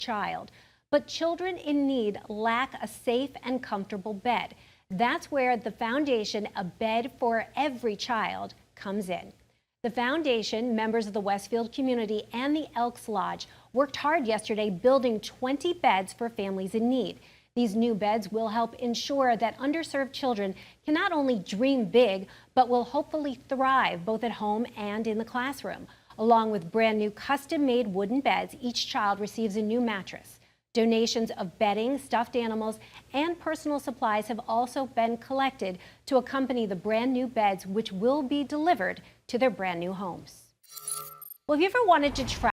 child. But children in need lack a safe and comfortable bed. That's where the foundation, A Bed for Every Child, comes in. The foundation, members of the Westfield community, and the Elks Lodge worked hard yesterday building 20 beds for families in need. These new beds will help ensure that underserved children can not only dream big, but will hopefully thrive both at home and in the classroom. Along with brand new custom-made wooden beds, each child receives a new mattress. Donations of bedding, stuffed animals, and personal supplies have also been collected to accompany the brand new beds, which will be delivered to their brand new homes. Well, have you ever wanted to try